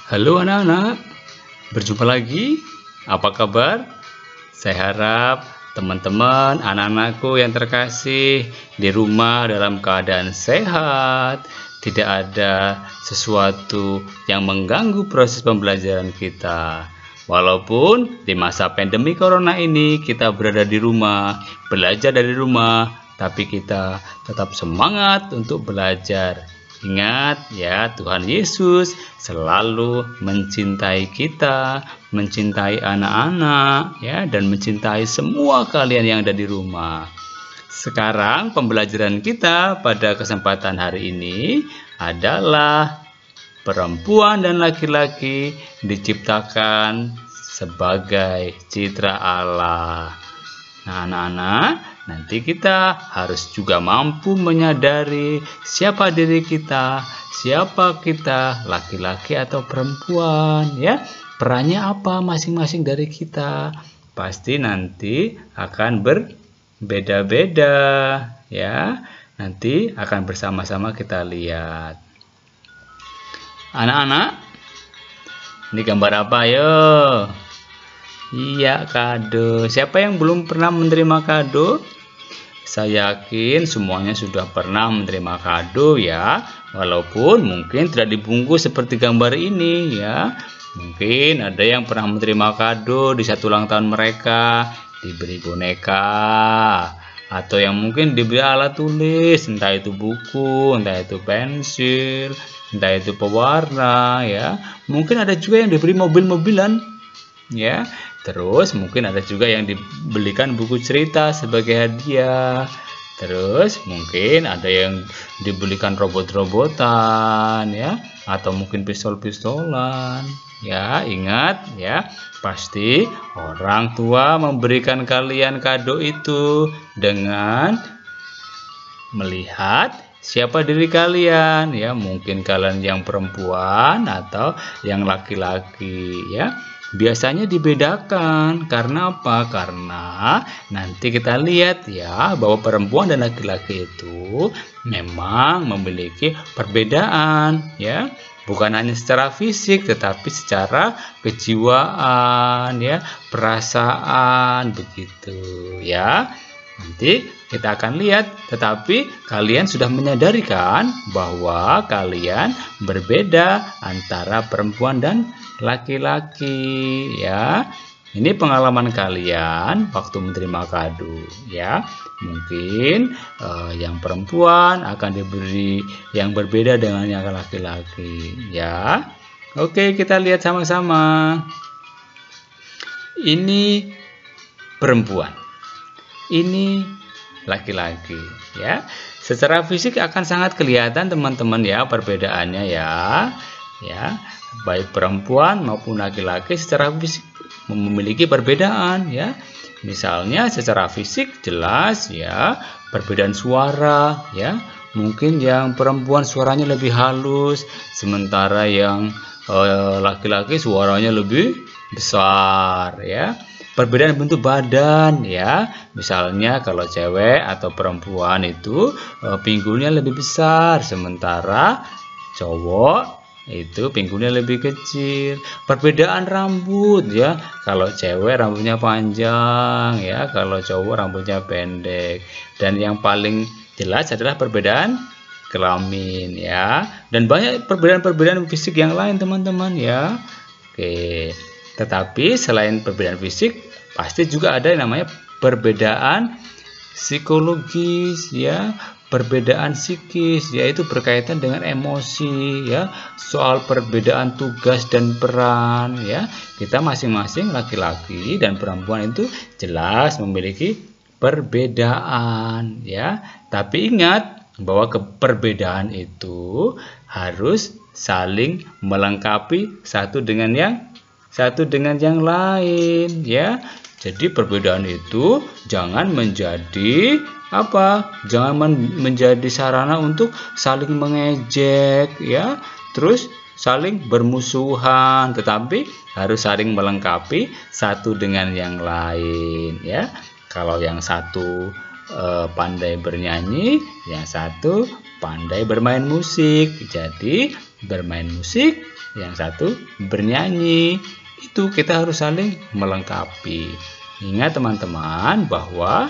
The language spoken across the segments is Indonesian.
Halo anak-anak, berjumpa lagi. Apa kabar? Saya harap teman-teman, anak-anakku yang terkasih di rumah dalam keadaan sehat, tidak ada sesuatu yang mengganggu proses pembelajaran kita. Walaupun di masa pandemi corona ini kita berada di rumah, belajar dari rumah, tapi kita tetap semangat untuk belajar. Ingat ya, Tuhan Yesus selalu mencintai kita, mencintai anak-anak ya, dan mencintai semua kalian yang ada di rumah. Sekarang pembelajaran kita pada kesempatan hari ini adalah perempuan dan laki-laki diciptakan sebagai citra Allah. Nah, anak-anak, nanti kita harus juga mampu menyadari siapa diri kita, siapa kita, laki-laki atau perempuan, ya. Perannya apa masing-masing dari kita. Pasti nanti akan berbeda-beda, ya. Nanti akan bersama-sama kita lihat. Anak-anak, ini gambar apa ya? Iya, kado. Siapa yang belum pernah menerima kado? Saya yakin semuanya sudah pernah menerima kado ya, walaupun mungkin tidak dibungkus seperti gambar ini ya. Mungkin ada yang pernah menerima kado di saat ulang tahun mereka, diberi boneka, atau yang mungkin diberi alat tulis, entah itu buku, entah itu pensil, entah itu pewarna ya. Mungkin ada juga yang diberi mobil-mobilan ya. Terus mungkin ada juga yang dibelikan buku cerita sebagai hadiah. Terus mungkin ada yang dibelikan robot-robotan ya, atau mungkin pistol-pistolan. Ya, ingat ya, pasti orang tua memberikan kalian kado itu dengan melihat siapa diri kalian ya, mungkin kalian yang perempuan atau yang laki-laki ya. Biasanya dibedakan karena apa? Karena nanti kita lihat ya bahwa perempuan dan laki-laki itu memang memiliki perbedaan ya, bukan hanya secara fisik tetapi secara kejiwaan ya, perasaan begitu ya. Nanti kita akan lihat, tetapi kalian sudah menyadari kan bahwa kalian berbeda antara perempuan dan laki-laki ya. Ini pengalaman kalian waktu menerima kado ya. Mungkin yang perempuan akan diberi yang berbeda dengan yang laki-laki ya. Oke, kita lihat sama-sama. Ini perempuan, ini laki-laki ya. Secara fisik akan sangat kelihatan teman-teman ya perbedaannya ya. Ya, baik perempuan maupun laki-laki secara fisik memiliki perbedaan ya. Misalnya secara fisik jelas ya, perbedaan suara ya. Mungkin yang perempuan suaranya lebih halus, sementara yang laki-laki suaranya lebih besar ya. Perbedaan bentuk badan ya, misalnya kalau cewek atau perempuan itu pinggulnya lebih besar, sementara cowok itu pinggulnya lebih kecil. Perbedaan rambut ya, kalau cewek rambutnya panjang ya, kalau cowok rambutnya pendek. Dan yang paling jelas adalah perbedaan kelamin ya, dan banyak perbedaan-perbedaan fisik yang lain teman-teman ya. Oke, tetapi selain perbedaan fisik pasti juga ada yang namanya perbedaan psikologis ya, perbedaan psikis, yaitu berkaitan dengan emosi ya, soal perbedaan tugas dan peran ya. Kita masing-masing laki-laki dan perempuan itu jelas memiliki perbedaan ya. Tapi ingat bahwa perbedaan itu harus saling melengkapi satu dengan yang lain ya. Jadi perbedaan itu jangan menjadi Jangan menjadi sarana untuk saling mengejek ya, terus saling bermusuhan, tetapi harus saling melengkapi satu dengan yang lain ya. Kalau yang satu pandai bernyanyi, yang satu pandai bermain musik. Jadi bermain musik, yang satu bernyanyi. Itu kita harus saling melengkapi. Ingat teman-teman bahwa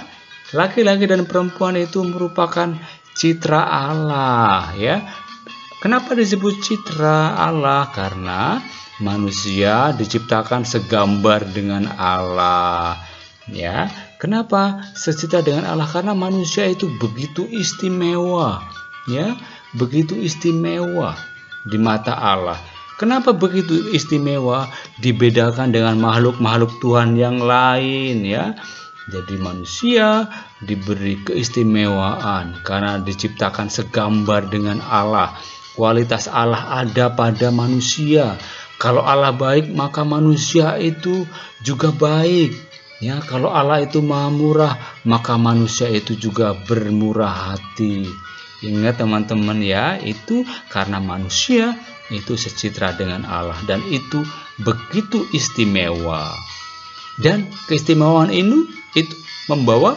laki-laki dan perempuan itu merupakan citra Allah, ya. Kenapa disebut citra Allah? Karena manusia diciptakan segambar dengan Allah, ya. Kenapa secitra dengan Allah? Karena manusia itu begitu istimewa, ya, begitu istimewa di mata Allah. Kenapa begitu istimewa? Dibedakan dengan makhluk-makhluk Tuhan yang lain, ya. Jadi manusia diberi keistimewaan karena diciptakan segambar dengan Allah. Kualitas Allah ada pada manusia. Kalau Allah baik, maka manusia itu juga baik. Ya, kalau Allah itu Maha Murah, maka manusia itu juga bermurah hati. Ingat teman-teman ya, itu karena manusia itu secitra dengan Allah dan itu begitu istimewa. Dan keistimewaan ini itu membawa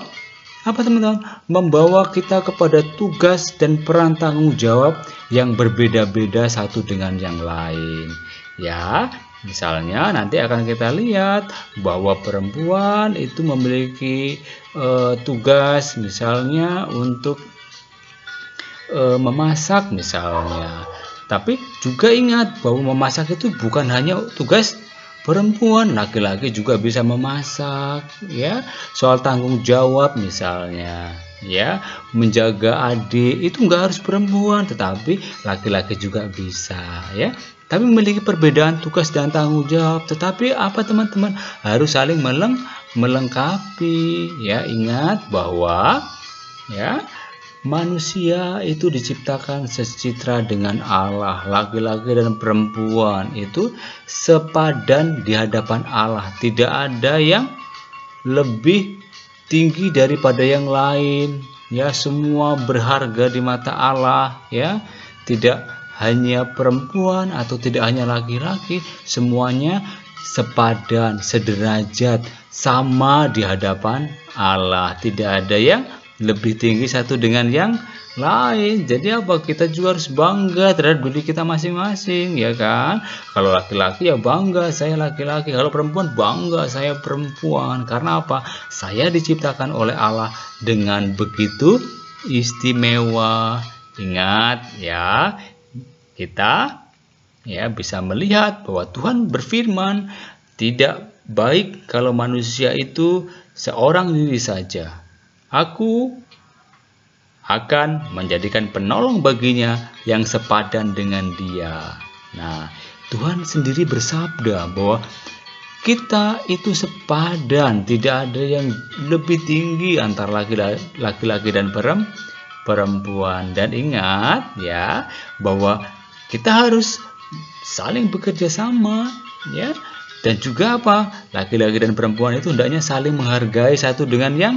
apa teman-teman? Membawa kita kepada tugas dan peran tanggung jawab yang berbeda-beda satu dengan yang lain. Ya, misalnya nanti akan kita lihat bahwa perempuan itu memiliki tugas misalnya untuk memasak misalnya. Tapi juga ingat bahwa memasak itu bukan hanya tugas perempuan, laki-laki juga bisa memasak, ya. Soal tanggung jawab misalnya, ya, menjaga adik itu nggak harus perempuan, tetapi laki-laki juga bisa, ya. Tapi memiliki perbedaan tugas dan tanggung jawab, tetapi apa teman-teman, harus saling melengkapi, ya. Ingat bahwa, ya, manusia itu diciptakan secitra dengan Allah. Laki-laki dan perempuan itu sepadan di hadapan Allah. Tidak ada yang lebih tinggi daripada yang lain. Ya, semua berharga di mata Allah, ya. Tidak hanya perempuan atau tidak hanya laki-laki, semuanya sepadan, sederajat, sama di hadapan Allah. Tidak ada yang lebih tinggi satu dengan yang lain. Jadi apa? Kita juga harus bangga terhadap diri kita masing-masing, ya kan? Kalau laki-laki ya bangga, saya laki-laki. Kalau perempuan bangga, saya perempuan. Karena apa? Saya diciptakan oleh Allah dengan begitu istimewa. Ingat ya, kita ya bisa melihat bahwa Tuhan berfirman, tidak baik kalau manusia itu seorang diri saja. Aku akan menjadikan penolong baginya yang sepadan dengan dia. Nah, Tuhan sendiri bersabda bahwa kita itu sepadan, tidak ada yang lebih tinggi antara laki-laki dan perempuan. Dan ingat ya, bahwa kita harus saling bekerja sama, ya. Dan juga apa? Laki-laki dan perempuan itu hendaknya saling menghargai satu dengan yang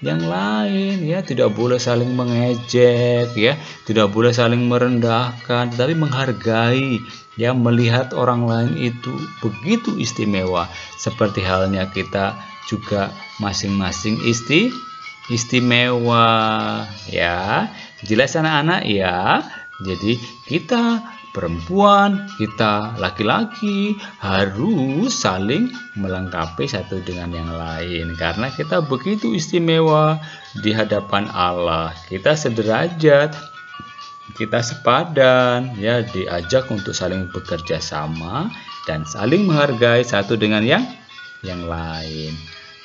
lain, ya. Tidak boleh saling mengejek, ya, tidak boleh saling merendahkan, tetapi menghargai, ya, melihat orang lain itu begitu istimewa, seperti halnya kita juga masing-masing istimewa, ya. Jelas anak-anak ya. Jadi kita perempuan, kita laki-laki harus saling melengkapi satu dengan yang lain karena kita begitu istimewa di hadapan Allah. Kita sederajat, kita sepadan, ya, diajak untuk saling bekerja sama dan saling menghargai satu dengan yang lain.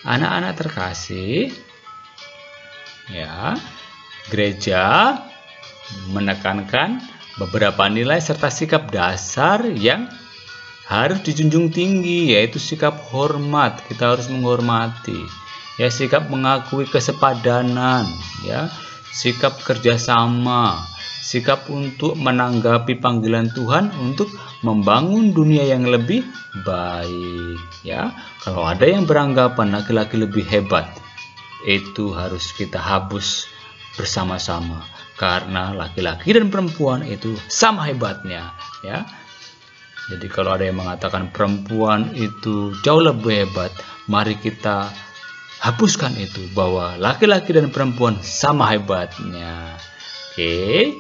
Anak-anak terkasih, ya, gereja menekankan beberapa nilai serta sikap dasar yang harus dijunjung tinggi, yaitu sikap hormat. Kita harus menghormati, ya, sikap mengakui kesepadanan, ya, sikap kerjasama, sikap untuk menanggapi panggilan Tuhan untuk membangun dunia yang lebih baik, ya. Kalau ada yang beranggapan laki-laki lebih hebat, itu harus kita hapus bersama-sama. Karena laki-laki dan perempuan itu sama hebatnya, ya. Jadi kalau ada yang mengatakan perempuan itu jauh lebih hebat, mari kita hapuskan itu, bahwa laki-laki dan perempuan sama hebatnya. Oke.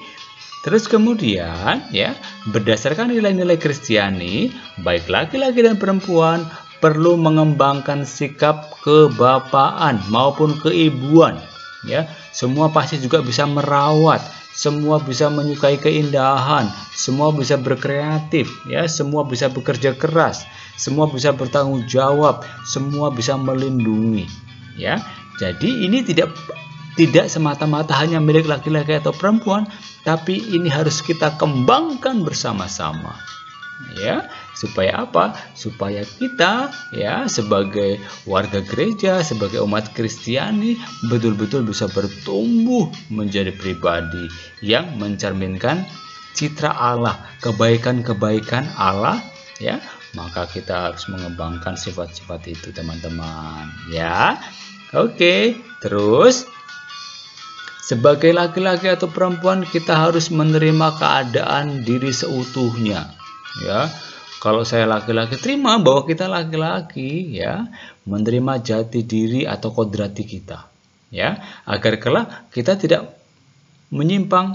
Terus kemudian ya, berdasarkan nilai-nilai Kristiani, baik laki-laki dan perempuan perlu mengembangkan sikap kebapaan maupun keibuan. Ya, semua pasti juga bisa merawat, semua bisa menyukai keindahan, semua bisa berkreatif, ya, semua bisa bekerja keras, semua bisa bertanggung jawab, semua bisa melindungi. Ya, jadi ini tidak semata-mata hanya milik laki-laki atau perempuan, tapi ini harus kita kembangkan bersama-sama. Ya, supaya apa? Supaya kita ya sebagai warga gereja, sebagai umat Kristiani betul-betul bisa bertumbuh menjadi pribadi yang mencerminkan citra Allah, kebaikan-kebaikan Allah, ya. Maka kita harus mengembangkan sifat-sifat itu, teman-teman, ya. Oke, terus sebagai laki-laki atau perempuan kita harus menerima keadaan diri seutuhnya. Ya, kalau saya laki-laki, terima bahwa kita laki-laki, ya, menerima jati diri atau kodrati kita, ya, agar kelak kita tidak menyimpang,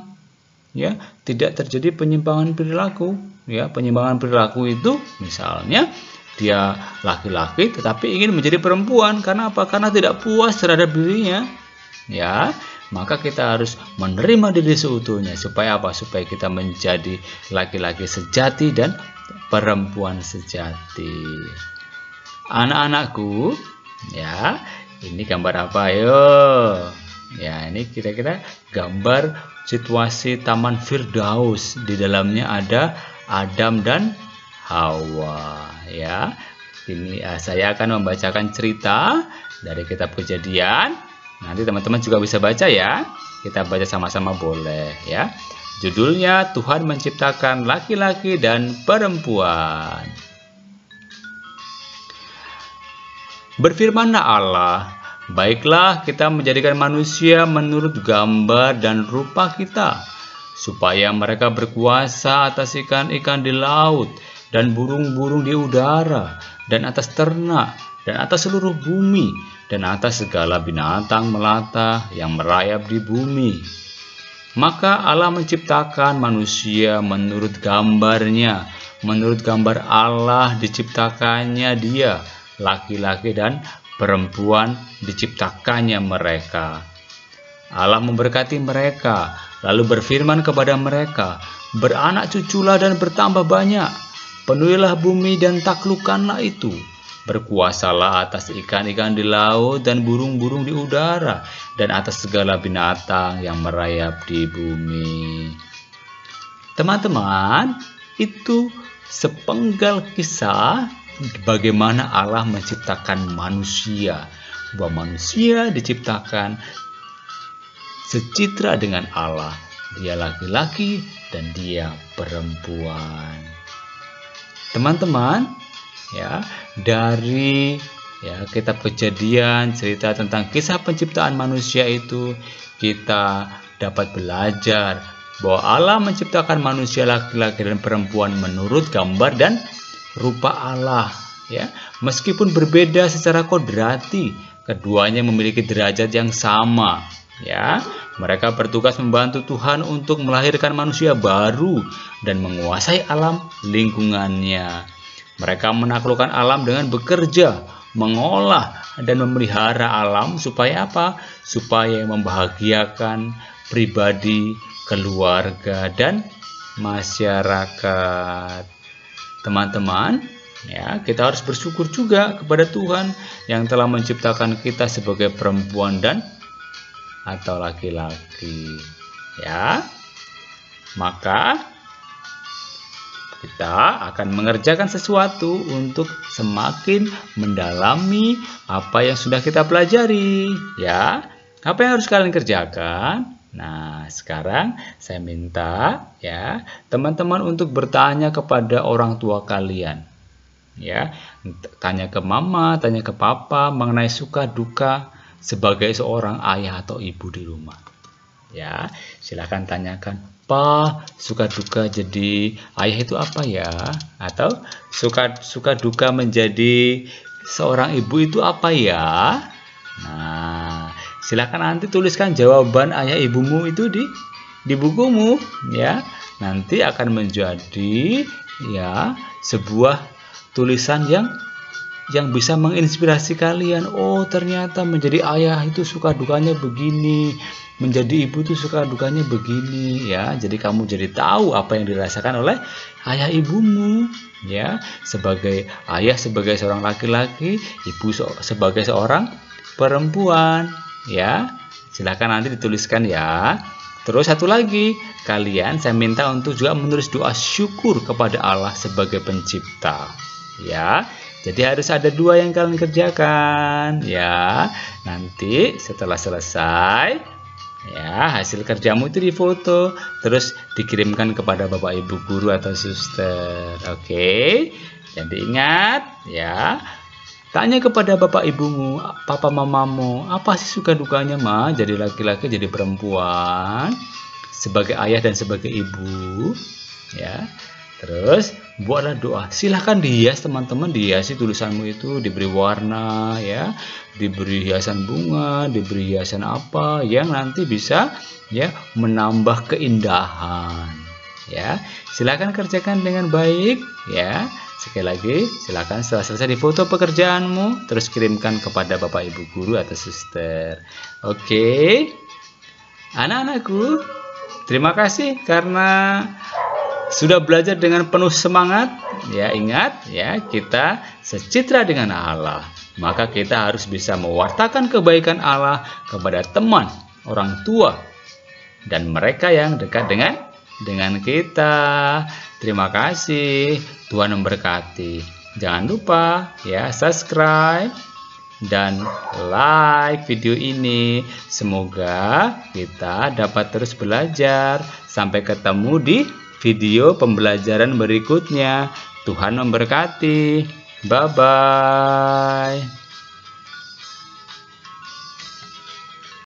ya, tidak terjadi penyimpangan perilaku, ya. Penyimpangan perilaku itu misalnya dia laki-laki tetapi ingin menjadi perempuan, karena apa? Karena tidak puas terhadap dirinya, ya. Maka kita harus menerima diri seutuhnya. Supaya apa? Supaya kita menjadi laki-laki sejati dan perempuan sejati. Anak-anakku, ya, ini gambar apa? Ayo. Ya, ini kira-kira gambar situasi Taman Firdaus. Di dalamnya ada Adam dan Hawa, ya. Ini saya akan membacakan cerita dari kitab Kejadian. Nanti teman-teman juga bisa baca, ya. Kita baca sama-sama boleh, ya. Judulnya Tuhan menciptakan laki-laki dan perempuan. Berfirmanlah Allah, baiklah kita menjadikan manusia menurut gambar dan rupa kita, supaya mereka berkuasa atas ikan-ikan di laut dan burung-burung di udara dan atas ternak dan atas seluruh bumi dan atas segala binatang melata yang merayap di bumi. Maka Allah menciptakan manusia menurut gambarnya, menurut gambar Allah diciptakannya dia, laki-laki dan perempuan diciptakannya mereka. Allah memberkati mereka, lalu berfirman kepada mereka, beranak cuculah dan bertambah banyak, penuhilah bumi dan taklukkanlah itu. Berkuasalah atas ikan-ikan di laut dan burung-burung di udara dan atas segala binatang yang merayap di bumi. Teman-teman, itu sepenggal kisah bagaimana Allah menciptakan manusia. Bahwa manusia diciptakan secitra dengan Allah. Dia laki-laki dan dia perempuan. Teman-teman, ya, dari kitab Kejadian, cerita tentang kisah penciptaan manusia itu, kita dapat belajar bahwa Allah menciptakan manusia laki-laki dan perempuan menurut gambar dan rupa Allah, ya. Meskipun berbeda secara kodrati, keduanya memiliki derajat yang sama, ya. Mereka bertugas membantu Tuhan untuk melahirkan manusia baru dan menguasai alam lingkungannya. Mereka menaklukkan alam dengan bekerja, mengolah, dan memelihara alam supaya apa? Supaya membahagiakan pribadi, keluarga, dan masyarakat. Teman-teman, ya, kita harus bersyukur juga kepada Tuhan yang telah menciptakan kita sebagai perempuan dan atau laki-laki, ya. Maka kita akan mengerjakan sesuatu untuk semakin mendalami apa yang sudah kita pelajari, ya. Apa yang harus kalian kerjakan? Nah, sekarang saya minta, ya, teman-teman untuk bertanya kepada orang tua kalian, ya. Tanya ke mama, tanya ke papa mengenai suka duka sebagai seorang ayah atau ibu di rumah, ya. Silakan tanyakan, Pak, suka duka jadi ayah itu apa ya? Atau suka duka menjadi seorang ibu itu apa ya? Nah, silakan nanti tuliskan jawaban ayah ibumu itu di di bukumu ya, nanti akan menjadi ya sebuah tulisan yang bisa menginspirasi kalian. Oh, ternyata menjadi ayah itu suka dukanya begini, menjadi ibu itu suka dukanya begini ya. Jadi kamu jadi tahu apa yang dirasakan oleh ayah ibumu ya, sebagai ayah sebagai seorang laki-laki, ibu sebagai seorang perempuan ya. Silakan nanti dituliskan ya. Terus satu lagi, kalian saya minta untuk juga menulis doa syukur kepada Allah sebagai pencipta ya. Jadi harus ada 2 yang kalian kerjakan ya. Nanti setelah selesai ya, hasil kerjamu itu difoto terus dikirimkan kepada Bapak Ibu guru atau suster. Oke. Jadi ingat ya, tanya kepada bapak ibumu, papa mamamu, apa sih suka dukanya mah jadi laki-laki jadi perempuan, sebagai ayah dan sebagai ibu ya. Terus buatlah doa. Silahkan dihias teman-teman, dihiasi tulisanmu itu, diberi warna ya, diberi hiasan bunga, diberi hiasan apa yang nanti bisa ya menambah keindahan ya. Silahkan kerjakan dengan baik ya. Sekali lagi, silakan setelah selesai difoto pekerjaanmu, terus kirimkan kepada Bapak Ibu guru atau suster. Oke, anak-anakku, terima kasih karena sudah belajar dengan penuh semangat. Ya, ingat ya, kita secitra dengan Allah. Maka kita harus bisa mewartakan kebaikan Allah kepada teman, orang tua, dan mereka yang dekat dengan kita. Terima kasih, Tuhan memberkati. Jangan lupa ya subscribe dan like video ini. Semoga kita dapat terus belajar. Sampai ketemu di video pembelajaran berikutnya. Tuhan memberkati. Bye bye.